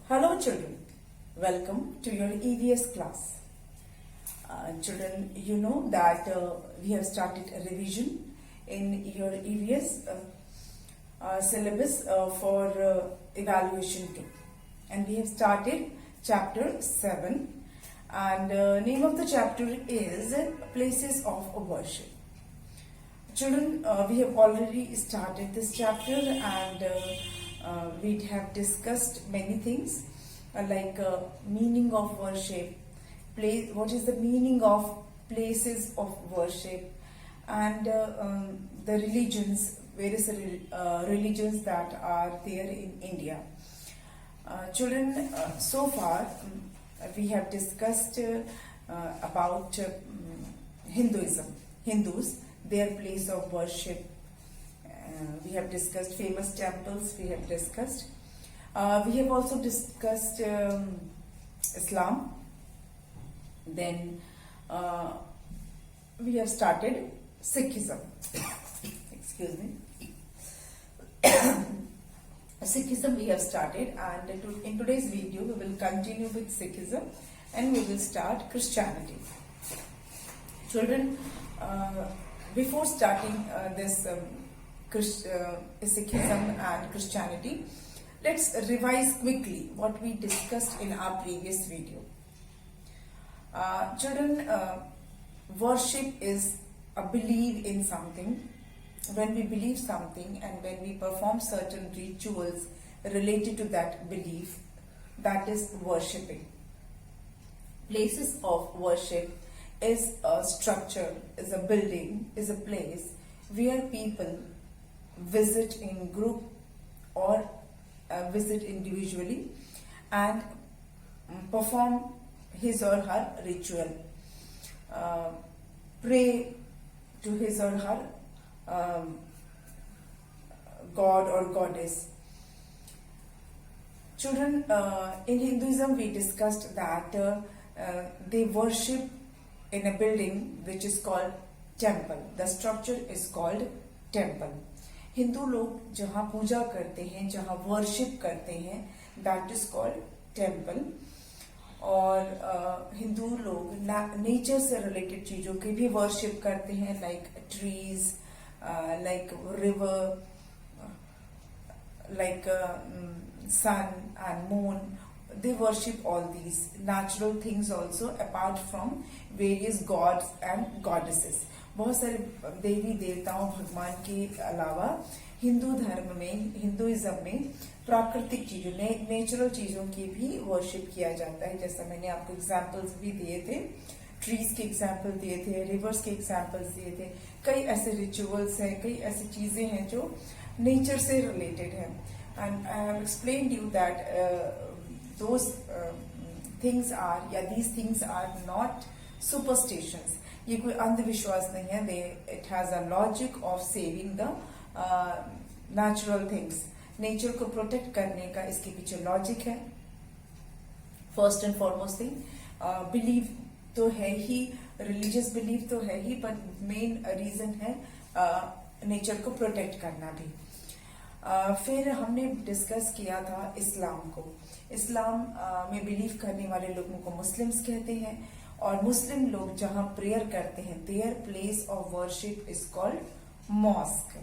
Hello children, welcome to your EVS class. Children, you know that we have started a revision in your EVS syllabus for evaluation 2, and we have started chapter 7, and name of the chapter is Places of Worship. Children, we have already started this chapter, and we have discussed many things like meaning of worship, what is the meaning of places of worship, and the religions, various religions that are there in India. Children, so far we have discussed about Hinduism, Hindus, their place of worship. We have discussed famous temples, we have discussed. We have also discussed Islam. Then we have started Sikhism. Excuse me. Sikhism we have started, and in today's video we will continue with Sikhism and we will start Christianity. Children, before starting this Sikhism and Christianity, let's revise quickly what we discussed in our previous video. Children, worship is a belief in something. When we believe something and when we perform certain rituals related to that belief, that is worshipping. Places of worship is a structure, is a building, is a place where people visit in group or visit individually and perform his or her ritual, pray to his or her god or goddess. Children, in Hinduism we discussed that they worship in a building which is called temple. The structure is called temple. Hindu लोग जहाँ पूजा करते हैं, जहाँ worship करते हैं, that is called temple. और हिंदू लोग nature से रिलेटेड चीजों की भी वर्शिप करते हैं, like trees, like river, like sun and moon. They worship all these natural things also, apart from various gods and goddesses. बहुत सारे देवी देवताओं भगवान के अलावा हिंदू धर्म में, हिंदुइज्म में प्राकृतिक चीजों, नेचुरल चीजों की भी वर्शिप किया जाता है. जैसा मैंने आपको एग्जांपल्स भी दिए थे, ट्रीज के एग्जांपल दिए थे, रिवर्स के एग्जांपल्स दिए थे. कई ऐसे रिचुअल्स हैं, कई ऐसी चीजें हैं जो नेचर से रिलेटेड है. And I have explained you that those things are, या these things are not superstitions. ये कोई अंधविश्वास नहीं है. It has a logic of saving the natural things. Nature को प्रोटेक्ट करने का इसके पीछे लॉजिक है. First and foremost thing, believe तो है ही, रिलीजियस बिलीव तो है ही, पर मेन रीजन है नेचर को प्रोटेक्ट करना भी. फिर हमने डिस्कस किया था इस्लाम को. इस्लाम में बिलीव करने वाले लोगों को मुस्लिम्स कहते हैं, और मुस्लिम लोग जहां प्रेयर करते हैं, their place of worship is called mosque.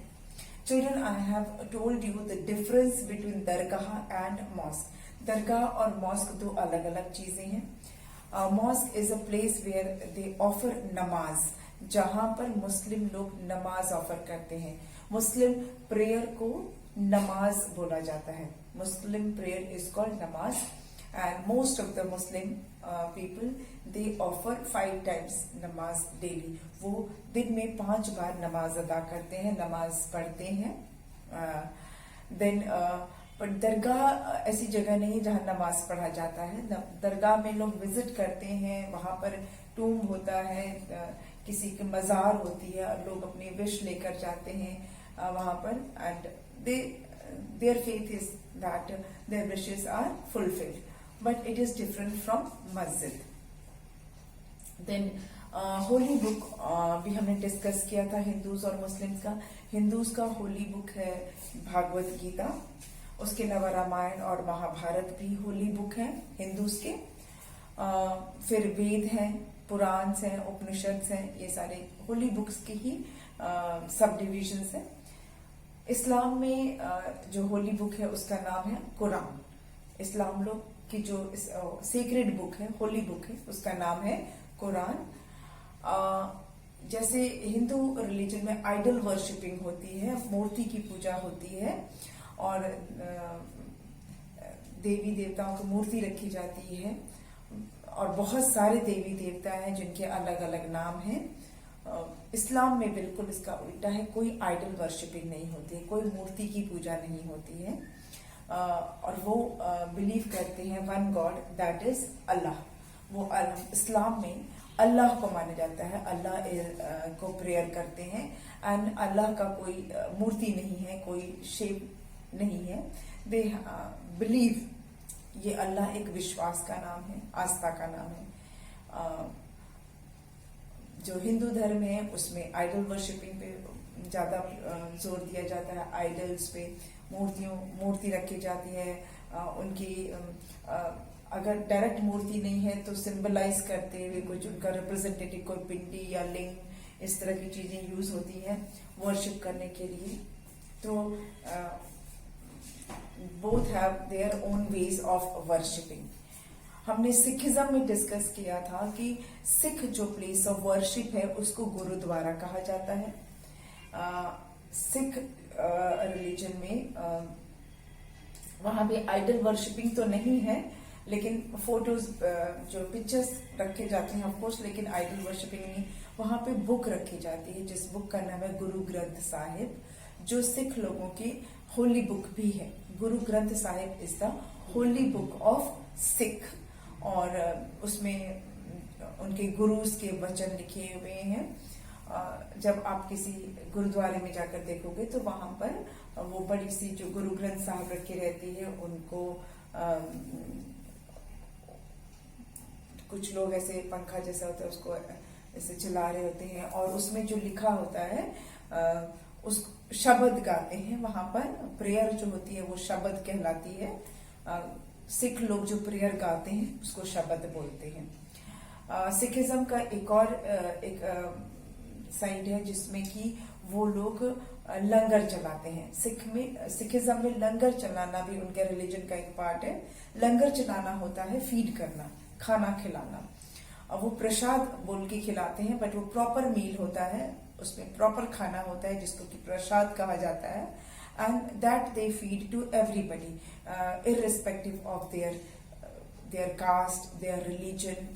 Children, I have told you the difference between dargah and mosque. दरगाह और मॉस्क दो अलग अलग चीजें हैं. Mosque is a place where they offer namaz, जहां पर मुस्लिम लोग नमाज ऑफर करते हैं. मुस्लिम प्रेयर को नमाज बोला जाता है. मुस्लिम प्रेयर इज कॉल्ड नमाज, and most of the Muslim people they offer 5 times नमाज डेली. वो दिन में 5 बार नमाज अदा करते हैं, नमाज पढ़ते हैं. देन पर दरगाह ऐसी जगह नहीं जहां नमाज पढ़ा जाता है. दरगाह में लोग विजिट करते हैं, वहां पर टूम होता है, किसी की मजार होती है, और लोग अपनी विश लेकर जाते हैं वहां पर, and their faith is that their wishes are fulfilled, but it is different from masjid. Then Holi book भी हमने डिस्कस किया था हिंदूज और मुस्लिम्स का. हिंदूज का होली बुक है भागवत गीता, उसके अलावा रामायण और महाभारत भी होली बुक है हिंदूज के। फिर वेद हैं, पुराण हैं, उपनिषद हैं, ये सारे होली बुक्स के ही सब डिविजन्स हैं। इस्लाम में जो होली बुक है उसका नाम है कुरान। इस्लाम लोग की जो सीक्रेट बुक है, होली बुक है, उसका नाम है कुरान। जैसे हिंदू रिलीजन में आइडल वर्शिपिंग होती है, मूर्ति की पूजा होती है और देवी देवताओं की मूर्ति रखी जाती है और बहुत सारे देवी देवता हैं जिनके अलग अलग नाम हैं। इस्लाम में बिल्कुल इसका उल्टा है, कोई आइडल वर्शिपिंग नहीं होती है, कोई मूर्ति की पूजा नहीं होती है और वो बिलीव करते हैं वन गॉड, दैट इज अल्लाह। वो इस्लाम में अल्लाह को माना जाता है, अल्लाह को प्रेयर करते हैं एंड अल्लाह का कोई मूर्ति नहीं है, कोई शेप नहीं है। दे बिलीव, ये अल्लाह एक विश्वास का नाम है, आस्था का नाम है। जो हिंदू धर्म है उसमें आइडल वर्शिपिंग पे ज्यादा जोर दिया जाता है, आइडल्स पे मूर्ति रखी जाती है। उनकी अगर डायरेक्ट मूर्ति नहीं है तो सिंबलाइज करते हुए कुछ उनका रिप्रेजेंटेटिव कोई पिंडी या लिंग, इस तरह की चीजें यूज होती हैं वर्शिप करने के लिए। तो both have their own ways of worshipping. हमने सिखिज्म में डिस्कस किया था कि सिख जो प्लेस ऑफ वर्शिप है उसको गुरुद्वारा कहा जाता है। सिख रिलीजन में वहां पे आइडल वर्शिपिंग तो नहीं है, लेकिन फोटोज जो पिक्चर्स रखे जाते हैं ऑफकोर्स, लेकिन आइडल वर्शिपिंग नहीं। वहां पे बुक रखी जाती है जिस बुक का नाम है गुरु ग्रंथ साहिब, जो सिख लोगों की होली बुक भी है। Guru Granth Sahib is the Holi book of Sikh और उसमें उनके गुरुज के वचन लिखे हुए हैं। जब आप किसी गुरुद्वारे में जाकर देखोगे तो वहां पर वो बड़ी सी जो गुरु ग्रंथ साहिब रखी रहती है, उनको कुछ लोग ऐसे पंखा जैसा होता है उसको ऐसे चला रहे होते हैं और उसमें जो लिखा होता है उस शब्द गाते हैं। वहां पर प्रेयर जो होती है वो शब्द कहलाती है। सिख लोग जो प्रेयर गाते हैं उसको शब्द बोलते हैं। सिखिज्म का एक और एक साइड है जिसमें कि वो लोग लंगर चलाते हैं। सिखिज्म में लंगर चलाना भी उनके रिलीजन का एक पार्ट है। लंगर चलाना होता है फीड करना, खाना खिलाना। अब वो प्रसाद बोल के खिलाते हैं, बट वो प्रॉपर मील होता है, उसमें प्रॉपर खाना होता है जिसको कि प्रसाद कहा जाता है। And that they feed to everybody irrespective of their caste, their religion,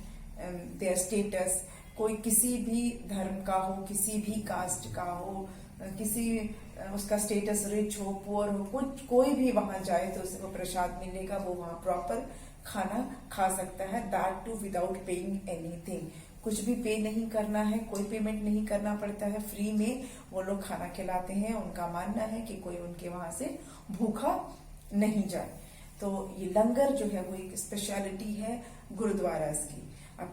their status. कोई किसी भी धर्म का हो, किसी भी कास्ट का हो, किसी उसका स्टेटस रिच हो, पुअर हो, कोई भी वहां जाए तो उसे वो प्रसाद मिलेगा, वो वहां प्रॉपर खाना खा सकता है, that too without paying anything. कुछ भी पे नहीं करना है, कोई पेमेंट नहीं करना पड़ता है, फ्री में वो लोग खाना खिलाते हैं। उनका मानना है कि कोई उनके वहां से भूखा नहीं जाए। तो ये लंगर जो है वो एक स्पेशलिटी है गुरुद्वारा की। अब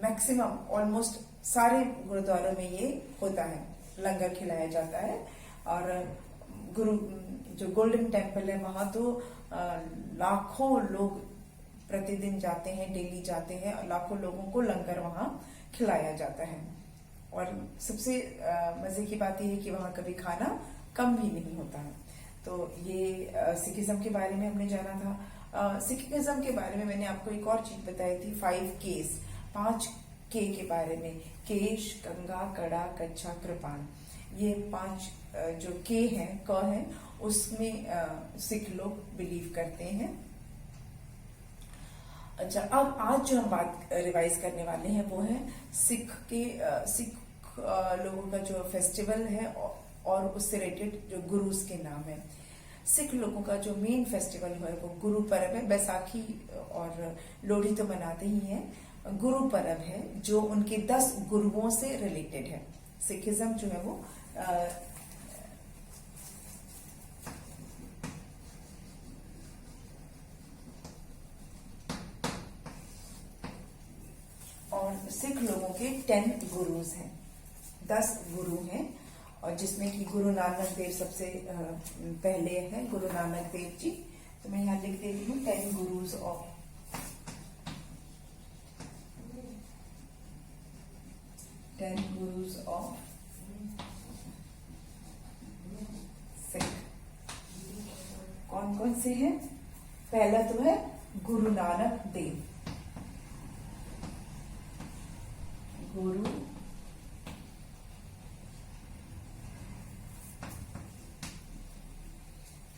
मैक्सिमम ऑलमोस्ट सारे गुरुद्वारों में ये होता है, लंगर खिलाया जाता है। और गुरु जो गोल्डन टेम्पल है वहां तो लाखों लोग प्रतिदिन जाते हैं, डेली जाते हैं और लाखों लोगों को लंगर वहां खिलाया जाता है। और सबसे मजे की बात यह है कि वहां कभी खाना कम भी नहीं होता है। तो ये सिखिज्म के बारे में हमने जाना था। सिखिज्म के बारे में मैंने आपको एक और चीज बताई थी, 5 केस, 5 के बारे में। केश, गंगा, कड़ा, कच्छा, कृपाण, ये 5 जो के हैं, क है, उसमें सिख लोग बिलीव करते हैं। अच्छा, अब आज जो हम बात रिवाइज करने वाले हैं वो है सिख लोगों का जो फेस्टिवल है और उससे रिलेटेड जो गुरुज के नाम है। सिख लोगों का जो मेन फेस्टिवल है वो गुरु पर्व है। बैसाखी और लोहड़ी तो मनाते ही हैं। गुरु पर्व है जो उनके 10 गुरुओं से रिलेटेड है। सिखिज्म जो है वो और सिख लोगों के 10 गुरुज हैं, 10 गुरु हैं। और जिसमें कि गुरु नानक देव सबसे पहले है, गुरु नानक देव जी। तो मैं यहाँ लिख देती हूँ 10 गुरुज ऑफ 10 गुरुज ऑफ सिख। कौन कौन से हैं? पहला तो है गुरु नानक देव, गुरु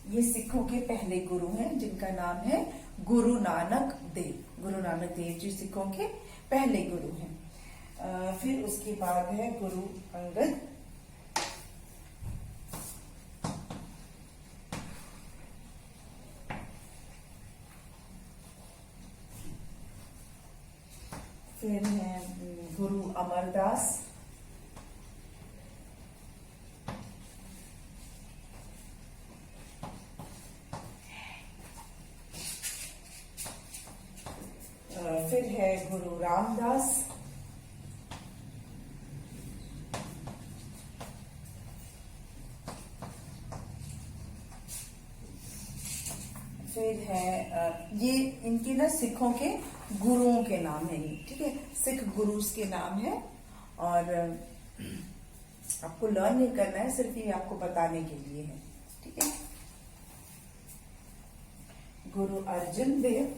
ये सिखों के पहले गुरु हैं जिनका नाम है गुरु नानक देव। गुरु नानक देव जी सिखों के पहले गुरु हैं। फिर उसके बाद है गुरु अंगद, फिर है गुरु अमरदास, फिर है गुरु रामदास, फिर है ये इनके ना सिखों के गुरुओं के नाम है ये, ठीक है, सिख गुरुज के नाम है। और आपको लर्न नहीं करना है, सिर्फ ये आपको बताने के लिए है, ठीक है। गुरु अर्जुन देव,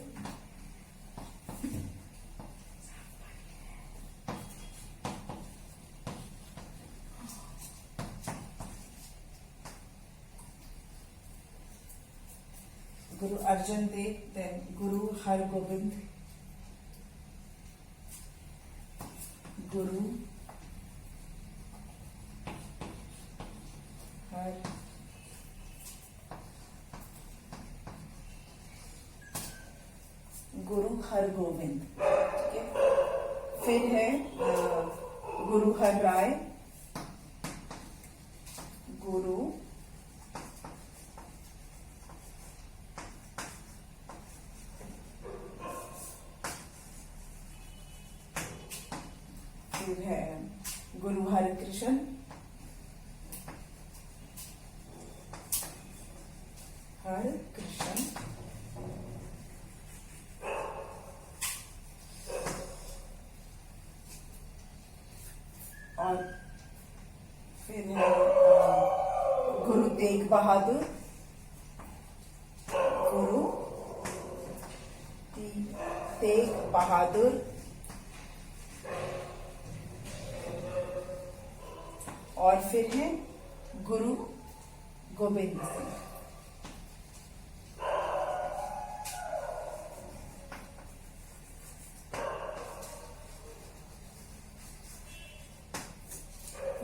गुरु अर्जुन देव, देन गुरु हरगोविंद, गुरु हर गुरु हरगोविंद, ठीक है। फिर है गुरु हर राय, गुरु फिर है गुरु हरकृष्ण, हरकृष्ण, और फिर है गुरु तेग बहादुर, गुरु तेग बहादुर, और फिर है गुरु गोविंद सिंह।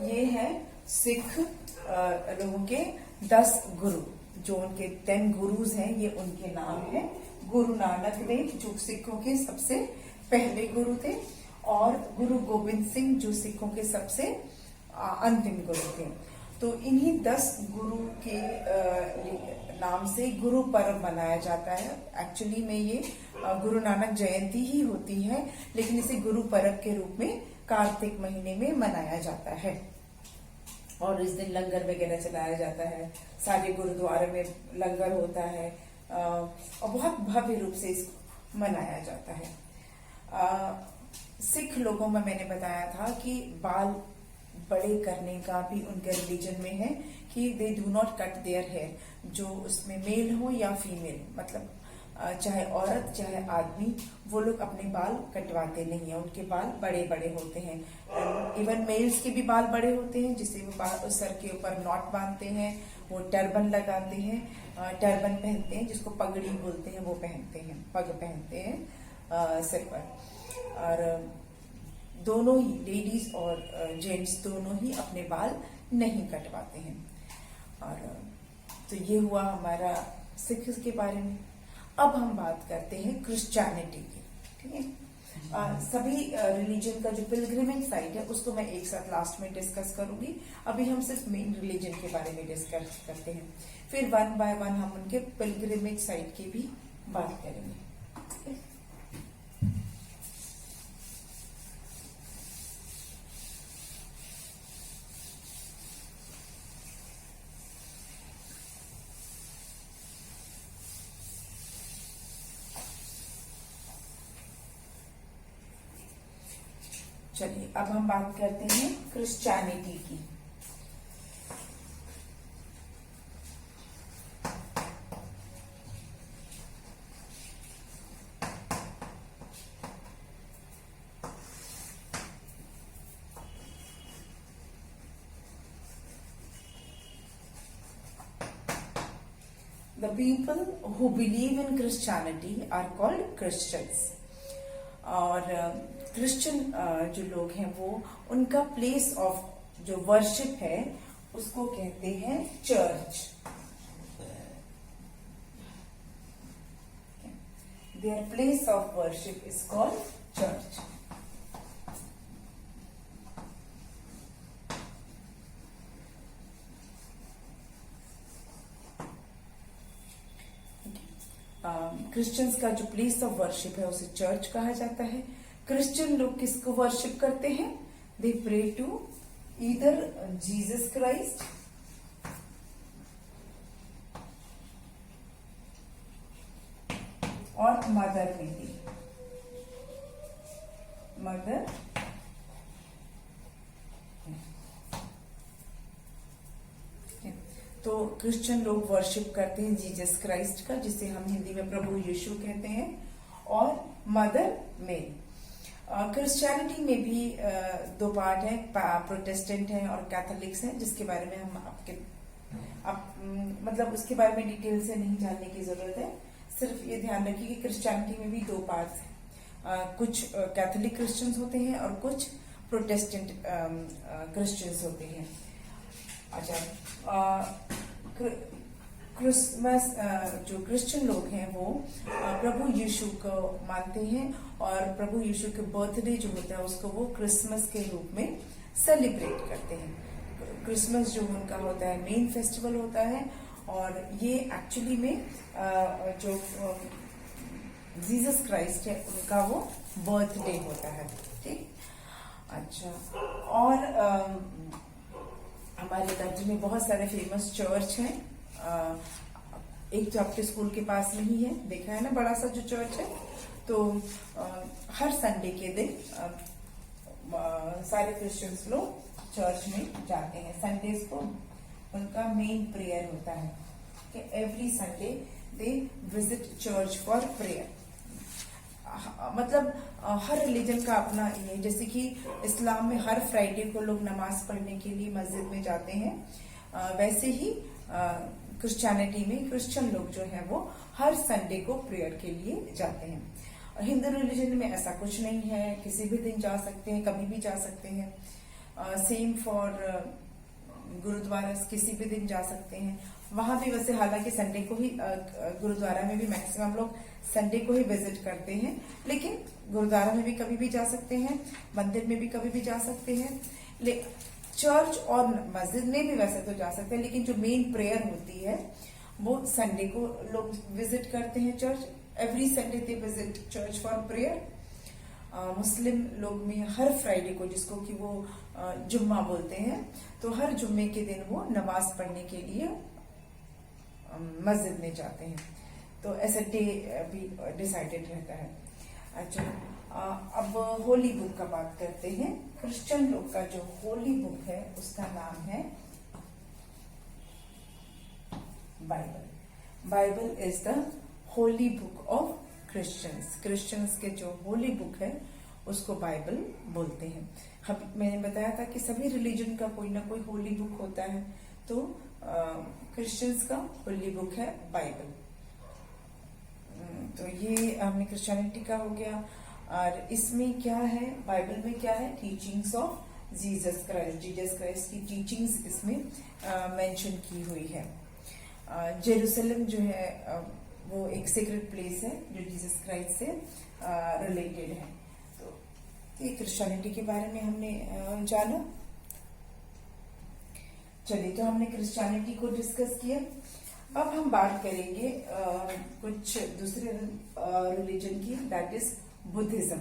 ये है सिख लोगों के 10 गुरु, जो उनके 10 गुरुज हैं, ये उनके नाम है। गुरु नानक देव जो सिखों के सबसे पहले गुरु थे, और गुरु गोविंद सिंह जो सिखों के सबसे अंतिम गुरु थे। तो इन्हीं 10 गुरु के नाम से गुरु पर्व मनाया जाता है। एक्चुअली में ये गुरु नानक जयंती ही होती है, लेकिन इसे गुरु पर्व के रूप में कार्तिक महीने में मनाया जाता है। और इस दिन लंगर वगैरह चलाया जाता है, सारे गुरुद्वारे में लंगर होता है, और बहुत भव्य रूप से इसको मनाया जाता है। सिख लोगों में मैंने बताया था कि बाल बड़े करने का भी उनके रिलीजन में है कि they do not cut their hair, जो उसमें मेल हो या फीमेल, मतलब चाहे औरत चाहे आदमी, वो लोग अपने बाल कटवाते नहीं है। उनके बाल बड़े बड़े होते हैं। इवन मेल्स के भी बाल बड़े होते हैं, जिससे वो सर के ऊपर नॉट बांधते हैं, वो टर्बन लगाते हैं, टर्बन पहनते हैं, जिसको पगड़ी बोलते हैं, वो पहनते हैं, पग पहनते हैं सिर पर। और दोनों ही लेडीज और जेंट्स दोनों ही अपने बाल नहीं कटवाते हैं। और तो ये हुआ हमारा सिख के बारे में। अब हम बात करते हैं क्रिश्चियनिटी की, ठीक है। सभी रिलीजन का जो पिलग्रिमेज साइट है उसको मैं एक साथ लास्ट में डिस्कस करूंगी। अभी हम सिर्फ मेन रिलीजन के बारे में डिस्कस करते हैं, फिर 1 बाय 1 हम उनके पिलग्रिमेज साइट की भी बात करेंगे। चलिए अब हम बात करते हैं क्रिश्चियनिटी की। The people who believe in Christianity are called Christians. और क्रिश्चियन जो लोग हैं वो उनका प्लेस ऑफ जो वर्शिप है उसको कहते हैं church. Their place of worship is called church. Christians का जो प्लेस ऑफ वर्शिप है उसे चर्च कहा जाता है। क्रिश्चियन लोग किसको वर्शिप करते हैं? They pray to either Jesus Christ or Mother Mary. Mother तो क्रिश्चियन लोग वर्शिप करते हैं जीसस क्राइस्ट का, जिसे हम हिंदी में प्रभु यीशु कहते हैं, और मदर मेरी। क्रिश्चियनिटी में भी दो पार्ट है, प्रोटेस्टेंट है और कैथोलिक्स है, जिसके बारे में हम मतलब उसके बारे में डिटेल से नहीं जानने की जरूरत है। सिर्फ ये ध्यान रखिए कि क्रिश्चियनिटी में भी दो पार्ट्स हैं, कुछ कैथोलिक क्रिश्चियंस होते हैं और कुछ प्रोटेस्टेंट क्रिश्चियंस होते हैं। अच्छा, क्रिसमस जो क्रिश्चियन लोग हैं वो प्रभु यीशु को मानते हैं और प्रभु यीशु के बर्थडे जो होता है उसको वो क्रिसमस के रूप में सेलिब्रेट करते हैं। क्रिसमस जो उनका होता है मेन फेस्टिवल होता है और ये एक्चुअली में जो जीसस क्राइस्ट है उनका वो बर्थडे होता है। ठीक, अच्छा, और हमारे कंट्री में बहुत सारे फेमस चर्च हैं। एक जो आपके स्कूल के पास में ही है, देखा है ना, बड़ा सा जो चर्च है। तो हर संडे के दिन सारे क्रिश्चियंस लोग चर्च में जाते हैं। संडेज को उनका मेन प्रेयर होता है कि every Sunday they visit church for prayer. मतलब हर रिलीजन का अपना ये, जैसे कि इस्लाम में हर फ्राइडे को लोग नमाज पढ़ने के लिए मस्जिद में जाते हैं, वैसे ही क्रिश्चियनिटी में क्रिश्चियन लोग जो है वो हर संडे को प्रेयर के लिए जाते हैं। हिंदू रिलीजन में ऐसा कुछ नहीं है, किसी भी दिन जा सकते हैं, कभी भी जा सकते हैं। सेम फॉर गुरुद्वारा, किसी भी दिन जा सकते हैं। वहां भी वैसे हालांकि संडे को ही गुरुद्वारा में भी मैक्सिमम लोग संडे को ही विजिट करते हैं, लेकिन गुरुद्वारा में भी कभी भी जा सकते हैं, मंदिर में भी कभी भी जा सकते हैं। चर्च और मस्जिद में भी वैसे तो जा सकते हैं, लेकिन जो मेन प्रेयर होती है वो संडे को लोग विजिट करते हैं church. Every Sunday they visit church for prayer. Muslim लोग में हर फ्राइडे को, जिसको कि वो जुम्मा बोलते हैं, तो हर जुम्मे के दिन वो नमाज पढ़ने के लिए मस्जिद में जाते हैं। तो ऐसा डे भी डिसाइडेड रहता है। अच्छा, अब होली बुक का बात करते हैं। क्रिश्चियन लोग का जो होली बुक है उसका नाम है Bible. Bible is the Holi book of Christians. Christians के जो होली बुक है उसको बाइबल बोलते हैं। मैंने बताया था कि सभी रिलीजन का कोई ना कोई होली बुक होता है, तो क्रिश्चियंस का होली बुक है बाइबल। तो ये हमने क्रिश्चियनिटी का हो गया। और इसमें क्या है, बाइबल में क्या है? Teachings of Jesus Christ. Jesus Christ की टीचिंग्स इसमें मेंशन की हुई है। जेरूसलम जो है वो एक सीक्रेट प्लेस है जो जीसस क्राइस्ट से रिलेटेड है। तो ये क्रिश्चियनिटी के बारे में हमने जाना। चलिए, तो हमने क्रिश्चियनिटी को डिस्कस किया। अब हम बात करेंगे कुछ दूसरे रिलीजन की, दैट इज बुद्धिज्म।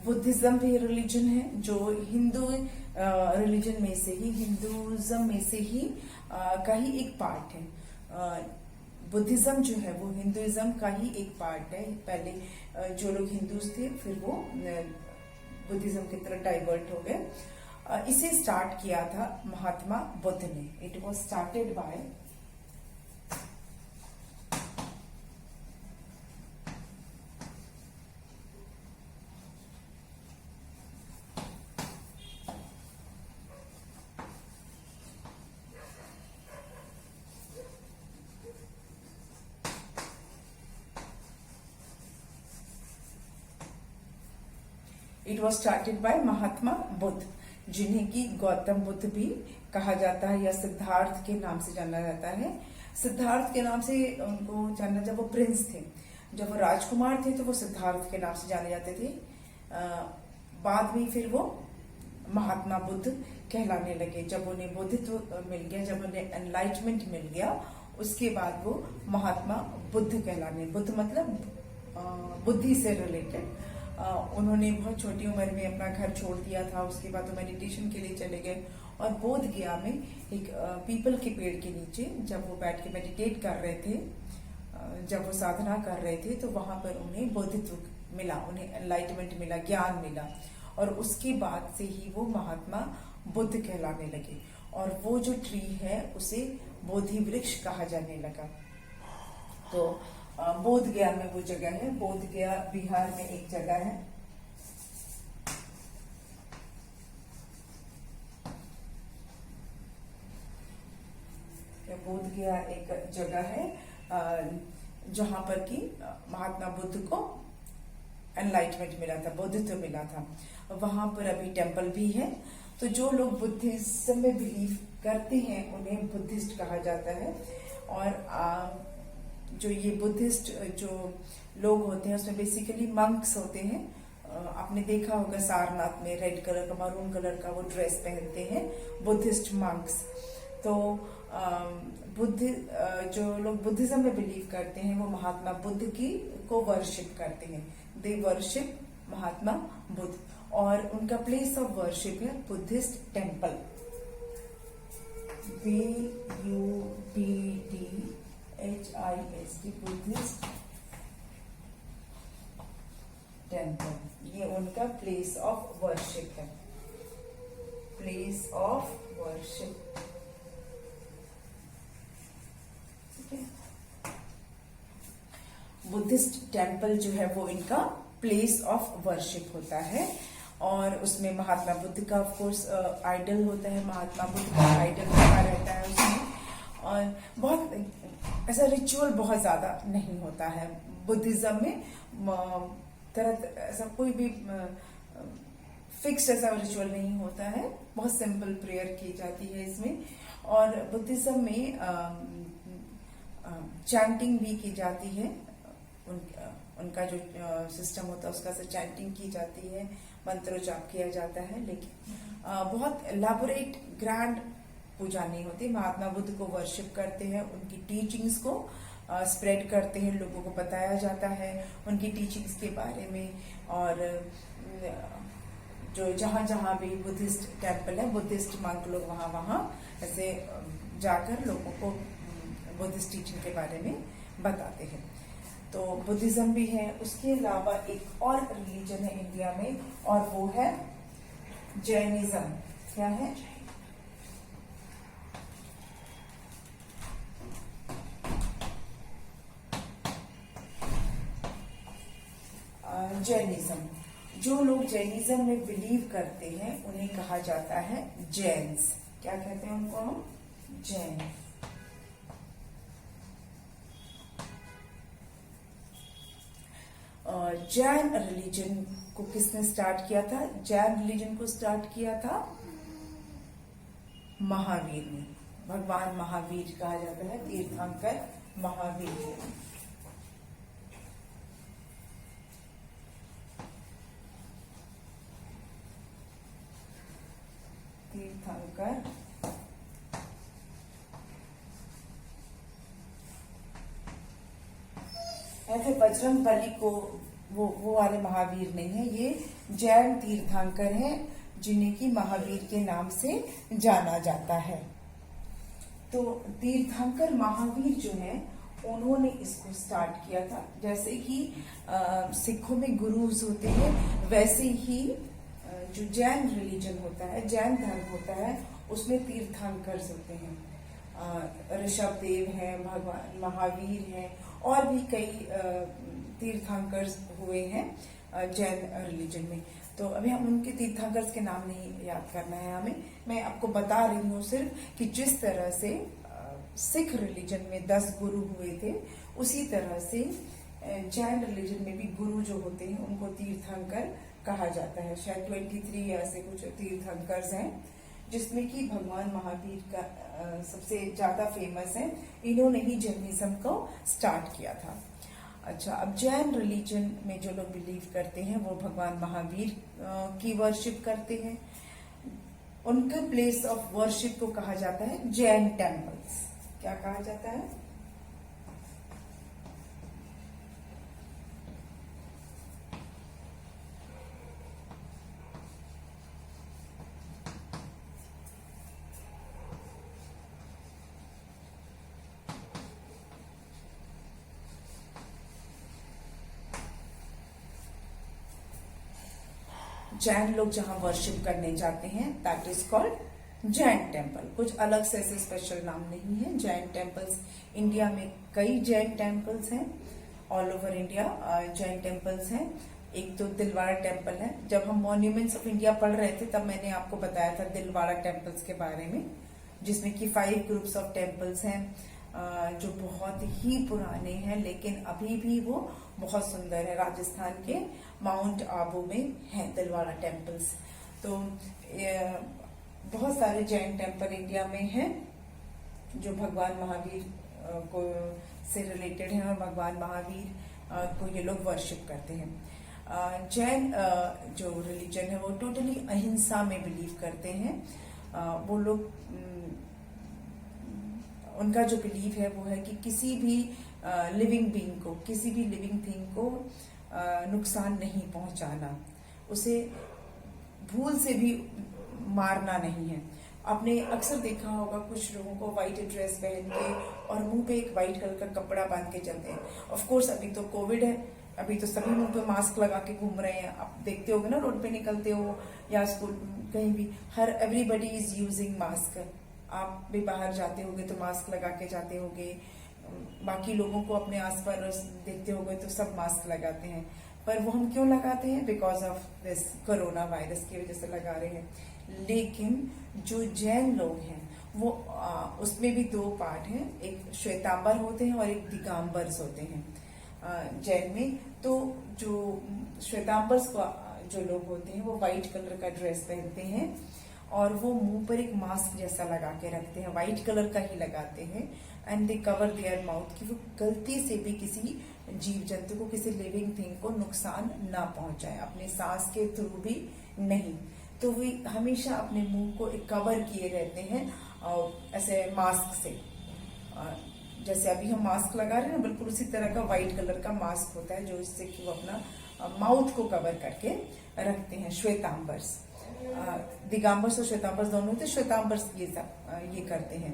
बुद्धिज्म भी रिलीजन है जो हिंदू रिलीजन में से ही, हिंदुज्म में से ही का ही एक पार्ट है। बुद्धिज्म जो है वो हिंदुइज्म का ही एक पार्ट है। पहले जो लोग हिंदूज थे फिर वो बुद्धिज्म की तरफ डाइवर्ट हो गए। इसे स्टार्ट किया था महात्मा बुद्ध ने। It was started by Mahatma Buddha, जिन्हें की गौतम बुद्ध भी कहा जाता है या सिद्धार्थ के नाम से जाना जाता है। सिद्धार्थ के नाम से उनको जाना, जब वो प्रिंस थे, जब वो राजकुमार थे तो वो सिद्धार्थ के नाम से जाने जाते थे। बाद में फिर वो महात्मा बुद्ध कहलाने लगे। जब उन्हें बुद्धित्व मिल गया, जब उन्हें एनलाइटमेंट मिल गया, उसके बाद वो महात्मा बुद्ध कहलाने, बुद्ध मतलब बुद्धि से रिलेटेड। उन्होंने बहुत छोटी उम्र में अपना घर छोड़ दिया था। उसके बाद वो मेडिटेशन के लिए चले गए और बोध गया में एक पीपल के पेड़ के नीचे जब वो बैठ के मेडिटेट कर रहे थे, जब वो साधना कर रहे थे, तो वहां पर उन्हें बोधित्व मिला, उन्हें एनलाइटमेंट मिला, ज्ञान मिला। और उसके बाद से ही वो महात्मा बुद्ध कहलाने लगे। और वो जो ट्री है उसे बोधि वृक्ष कहा जाने लगा। तो बोध गया में वो जगह है, बोध गया बिहार में एक जगह है। बोध गया एक जगह है जहां पर कि महात्मा बुद्ध को एनलाइटमेंट मिला था, बोधित्व मिला था। वहां पर अभी टेम्पल भी है। तो जो लोग बुद्धिज्म में बिलीव करते हैं उन्हें बुद्धिस्ट कहा जाता है। और जो ये बुद्धिस्ट जो लोग होते हैं उसमें बेसिकली मंक्स होते हैं। आपने देखा होगा सारनाथ में रेड कलर का, मरून कलर का वो ड्रेस पहनते हैं, बुद्धिस्ट मंक्स। तो जो लोग बुद्धिज्म में बिलीव करते हैं वो महात्मा बुद्ध की को वर्शिप करते हैं। They worship Mahatma Buddha. और उनका प्लेस ऑफ वर्शिप है Buddhist temple, BUDDHIST, Buddhist temple. ये उनका प्लेस ऑफ वर्शिप है, place of worship. Buddhist temple जो है वो इनका प्लेस ऑफ वर्शिप होता है। और उसमें महात्मा बुद्ध का ऑफ कोर्स आइडल होता है, महात्मा बुद्ध का आइडल लगा रहता है उसमें। और बहुत ऐसा रिचुअल बहुत ज्यादा नहीं होता है बुद्धिज्म में। तरह ऐसा कोई भी फिक्स ऐसा रिचुअल नहीं होता है, बहुत सिंपल प्रेयर की जाती है इसमें। और बुद्धिज्म में चैंटिंग भी की जाती है। उनका जो सिस्टम होता है उसका से चैंटिंग की जाती है, मंत्रोच्चाप किया जाता है। लेकिन बहुत एलैबोरेट ग्रैंड पूजा नहीं होती। महात्मा बुद्ध को वर्शिप करते हैं, उनकी टीचिंग्स को स्प्रेड करते हैं, लोगों को बताया जाता है उनकी टीचिंग्स के बारे में। और जो जहां जहां भी बुद्धिस्ट टेम्पल है, बुद्धिस्ट मंक लोग वहां ऐसे जाकर लोगों को बुद्धिस्ट टीचिंग के बारे में बताते हैं। तो बुद्धिज्म भी है। उसके अलावा एक और रिलीजन है इंडिया में और वो है जैनिज्म। क्या है? जैनिज्म। जो लोग जैनिज्म में बिलीव करते हैं उन्हें कहा जाता है जैन्स। क्या कहते हैं उनको हम? जैन। जैन रिलीजन को किसने स्टार्ट किया था? जैन रिलीजन को स्टार्ट किया था महावीर ने। भगवान महावीर कहा जाता है, तीर्थंकर महावीर। तीर्थंकर ऐसे बजरंग बली को वो वाले महावीर नहीं है, ये जैन तीर्थंकर हैं जिन्हें की महावीर के नाम से जाना जाता है। तो तीर्थंकर महावीर जो है उन्होंने इसको स्टार्ट किया था। जैसे कि सिखों में गुरुज होते हैं, वैसे ही जो जैन रिलीजन होता है, जैन धर्म होता है, उसमें तीर्थंकर्स होते हैं। ऋषभ देव हैं, भगवान महावीर हैं, और भी कई तीर्थंकर्स हुए हैं जैन रिलीजन में। तो अभी हम उनके तीर्थंकर्स के नाम नहीं याद करना है हमें, मैं आपको बता रही हूँ सिर्फ कि जिस तरह से सिख रिलीजन में 10 गुरु हुए थे, उसी तरह से जैन रिलीजन में भी गुरु जो होते हैं उनको तीर्थंकर कहा जाता है। शायद 23 ऐसे कुछ तीर्थंकर्स हैं, जिसमें कि भगवान महावीर का सबसे ज्यादा फेमस है। इन्होंने ही जैनिज्म को स्टार्ट किया था। अच्छा, अब जैन रिलीजन में जो लोग बिलीव करते हैं वो भगवान महावीर की वर्शिप करते हैं। उनके प्लेस ऑफ वर्शिप को कहा जाता है जैन टेम्पल्स। क्या कहा जाता है? जैन लोग जहां वर्शिप करने जाते हैं that is called Jain temple. कुछ अलग से ऐसे स्पेशल नाम नहीं है। जैन टेम्पल्स, इंडिया में कई जैन टेम्पल्स हैं, all over India Jain temples हैं। एक तो दिलवाड़ा टेम्पल है। जब हम मॉन्यूमेंट्स ऑफ इंडिया पढ़ रहे थे तब मैंने आपको बताया था दिलवाड़ा टेम्पल्स के बारे में, जिसमें कि 5 ग्रुप्स ऑफ टेम्पल्स हैं जो बहुत ही पुराने हैं, लेकिन अभी भी वो बहुत सुंदर है। राजस्थान के माउंट आबू में है दिलवाड़ा टेम्पल्स। तो बहुत सारे जैन टेम्पल इंडिया में हैं जो भगवान महावीर को से रिलेटेड हैं, और भगवान महावीर को ये लोग वर्शिप करते हैं। जैन जो रिलीजन है वो टोटली अहिंसा में बिलीव करते हैं। वो लोग, उनका जो बिलीव है वो है कि किसी भी लिविंग बीइंग को, किसी भी लिविंग थिंग को नुकसान नहीं पहुंचाना, उसे भूल से भी मारना नहीं है। आपने अक्सर देखा होगा कुछ लोगों को व्हाइट ड्रेस पहन के और मुंह पे एक व्हाइट कलर का कपड़ा बांध के चलते हैं। ऑफ कोर्स अभी तो कोविड है, अभी तो सभी मुंह पे मास्क लगा के घूम रहे हैं। आप देखते होगे ना, रोड पे निकलते हो या स्कूल कहीं भी, हर एवरीबडी इज यूजिंग मास्क। आप भी बाहर जाते होगे तो मास्क लगा के जाते होगे, बाकी लोगों को अपने आसपास देखते होगे तो सब मास्क लगाते हैं। पर वो हम क्यों लगाते हैं? Because of this corona virus की वजह से लगा रहे हैं। लेकिन जो जैन लोग हैं वो उसमें भी 2 पार्ट हैं, एक श्वेतांबर होते हैं और एक दिगंबर्स होते हैं जैन में। तो जो श्वेतांबर्स को जो लोग होते हैं वो व्हाइट कलर का ड्रेस पहनते हैं और वो मुंह पर एक मास्क जैसा लगा के रखते हैं, व्हाइट कलर का ही लगाते हैं। And they cover their mouth, कि वो गलती से भी किसी जीव जंतु को, किसी लिविंग थिंग को नुकसान ना पहुंचाए, अपने सांस के थ्रू भी नहीं। तो वे हमेशा अपने मुंह को एक कवर किए रहते हैं ऐसे मास्क से। जैसे अभी हम मास्क लगा रहे हैं ना, बिल्कुल उसी तरह का व्हाइट कलर का मास्क होता है जो इससे कि वो अपना माउथ को कवर करके रखते हैं। श्वेतांबर्स, दिगंबर्स और श्वेतांबर्स दोनों होते हैं। श्वेतांबर्स ये करते हैं।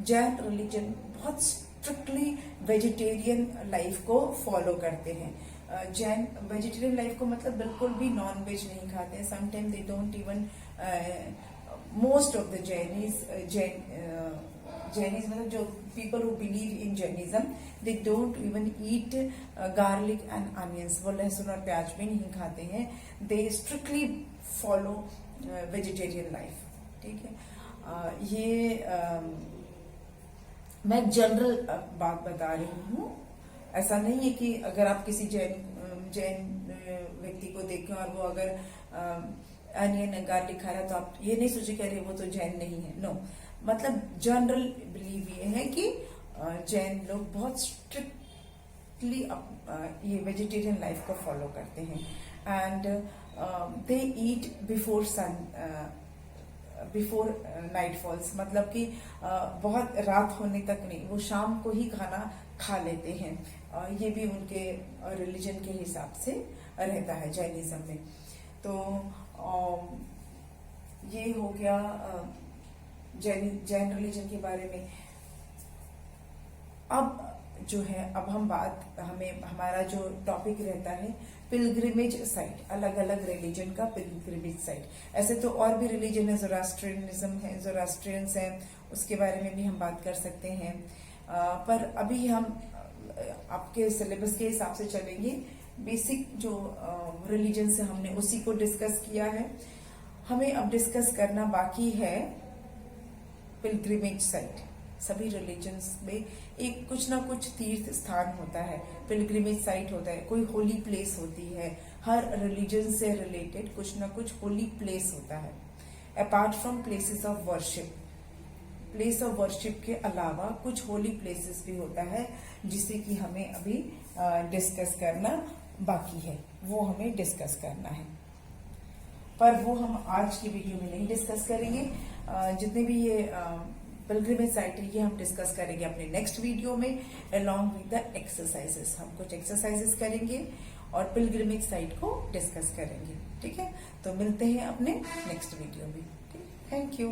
जैन रिलीजन बहुत स्ट्रिक्टली वेजिटेरियन लाइफ को फॉलो करते हैं। जैन वेजिटेरियन लाइफ को मतलब बिल्कुल भी नॉन वेज नहीं खाते हैं। Sometime they don't even, most of the Jainism मतलब जो people who believe in Jainism, they don't even eat garlic and onions. वो लहसुन और प्याज भी नहीं खाते हैं। They strictly follow vegetarian life. ठीक है, ये मैं जनरल बात बता रही हूँ। ऐसा नहीं है कि अगर आप किसी जैन व्यक्ति को देखें और वो अगर अनियन गार्लिक खा रहा है तो आप ये नहीं सोचे कि अरे वो तो जैन नहीं है। नो, मतलब जनरल बिलीव ये है कि जैन लोग बहुत स्ट्रिक्टली ये वेजिटेरियन लाइफ को फॉलो करते हैं। And they eat before sun, before night falls, मतलब कि बहुत रात होने तक नहीं, वो शाम को ही खाना खा लेते हैं। ये भी उनके रिलीजन के हिसाब से रहता है जैनिज्म में। तो ये हो गया जैन रिलीजन के बारे में। अब जो है अब हमारा जो टॉपिक रहता है पिलग्रिमेज साइट, अलग अलग रिलीजन का पिलग्रिमेज साइट। ऐसे तो और भी रिलीजन है, ज़ोरास्ट्रियनिज्म है, ज़ोरास्ट्रियंस हैं, उसके बारे में भी हम बात कर सकते हैं। पर अभी हम आपके सिलेबस के हिसाब से चलेंगे। बेसिक जो रिलीजन से हमने उसी को डिस्कस किया है। हमें अब डिस्कस करना बाकी है पिलग्रिमेज साइट। सभी रिलीजन्स में एक कुछ ना कुछ तीर्थ स्थान होता है, पिलग्रिमेज साइट होता है, कोई होली प्लेस होती है। हर रिलीजन से रिलेटेड कुछ ना कुछ होली प्लेस होता है। Apart from places of worship, place of worship के अलावा कुछ होली प्लेसेस भी होता है, जिसे कि हमें अभी डिस्कस करना बाकी है, वो हमें डिस्कस करना है। पर वो हम आज की वीडियो में नहीं डिस्कस करेंगे। जितने भी ये पिलग्रिमेज साइट है ये हम डिस्कस करेंगे अपने नेक्स्ट वीडियो में अलोंग विद द एक्सरसाइजेस। हम कुछ एक्सरसाइजेस करेंगे और पिलग्रिमेज साइट को डिस्कस करेंगे। ठीक है, तो मिलते हैं अपने नेक्स्ट वीडियो में। Thank you.